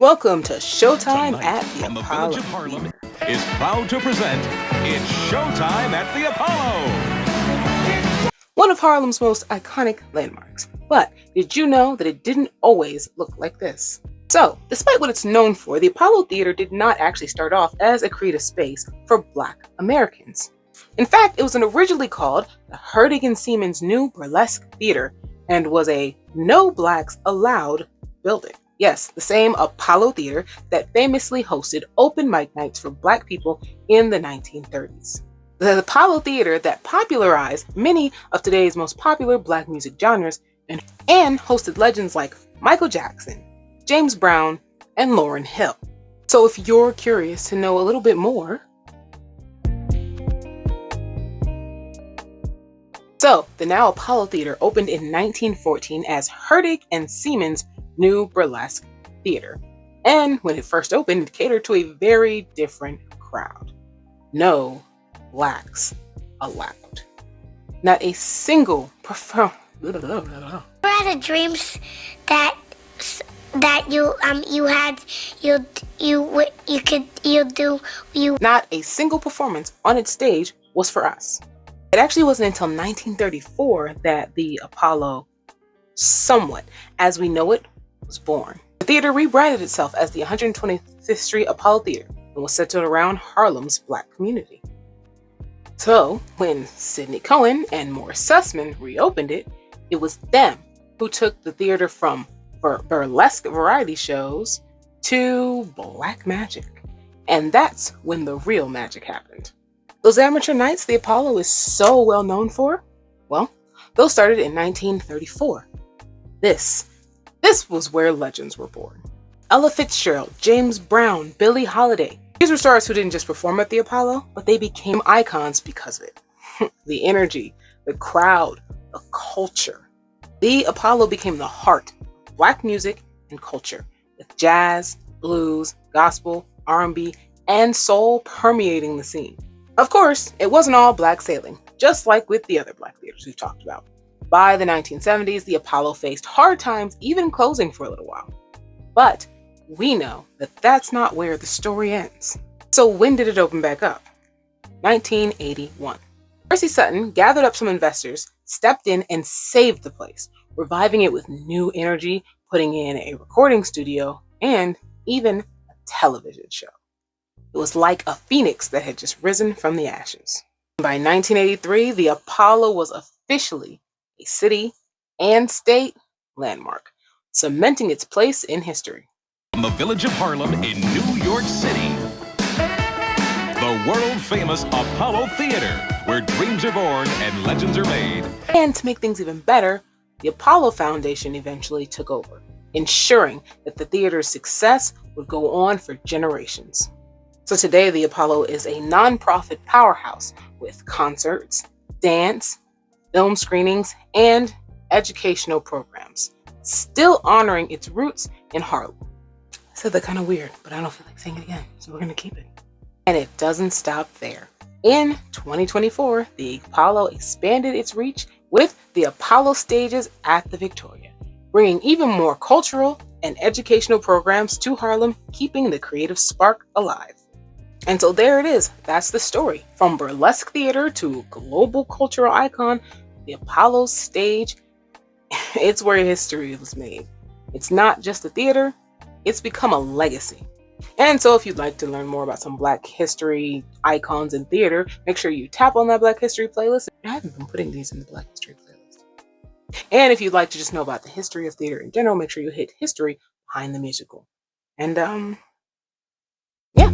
Welcome to Showtime Tonight, at the from the Apollo village of Harlem, Theater. is proud to present It's Showtime at the Apollo! One of Harlem's most iconic landmarks. But did you know that it didn't always look like this? So, despite what it's known for, the Apollo Theater did not actually start off as a creative space for Black Americans. In fact, it was originally called the Hetig and Seaman's New Burlesque Theater and was a no blacks allowed building. Yes, the same Apollo Theater that famously hosted open mic nights for Black people in the 1930s. The Apollo Theater that popularized many of today's most popular Black music genres and hosted legends like Michael Jackson, James Brown, and Lauryn Hill. So if you're curious to know a little bit more, the now Apollo Theater opened in 1914 as Hetig and Seaman's New Burlesque Theater. And when it first opened, it catered to a very different crowd. No blacks allowed. Not a single Had a dreams that not a single performance on its stage was for us. It actually wasn't until 1934 that the Apollo, somewhat as we know it, was born. The theater rebranded itself as the 125th Street Apollo Theater and was centered around Harlem's Black community. So, when Sidney Cohen and Morris Sussman reopened it, it was them who took the theater from burlesque variety shows to black magic. And that's when the real magic happened. Those amateur nights the Apollo is so well known for, well, those started in 1934. This was where legends were born. Ella Fitzgerald, James Brown, Billie Holiday. These were stars who didn't just perform at the Apollo, but they became icons because of it. The energy, the crowd, the culture. The Apollo became the heart of Black music and culture, with jazz, blues, gospel, R&B, and soul permeating the scene. Of course, it wasn't all black sailing, just like with the other Black theaters we've talked about. By the 1970s, the Apollo faced hard times, even closing for a little while. But we know that that's not where the story ends. So when did it open back up? 1981. Percy Sutton gathered up some investors, stepped in, and saved the place, reviving it with new energy, putting in a recording studio, and even a television show. It was like a phoenix that had just risen from the ashes. By 1983, the Apollo was officially a city and state landmark, cementing its place in history. From the village of Harlem in New York City, the world-famous Apollo Theater, where dreams are born and legends are made. And to make things even better, the Apollo Foundation eventually took over, ensuring that the theater's success would go on for generations. So today, the Apollo is a nonprofit powerhouse with concerts, dance, film screenings, and educational programs, still honoring its roots in Harlem. I said that kind of weird, but I don't feel like saying it again, so we're going to keep it. And it doesn't stop there. In 2024, the Apollo expanded its reach with the Apollo stages at the Victoria, bringing even more cultural and educational programs to Harlem, keeping the creative spark alive. And so there it is. That's the story. From burlesque theater to global cultural icon, the Apollo stage, it's where history was made. It's not just a theater, it's become a legacy. And so if you'd like to learn more about some Black history icons in theater, make sure you tap on that Black history playlist. I haven't been putting these in the Black history playlist. And if you'd like to just know about the history of theater in general, make sure you hit history behind the musical. And yeah.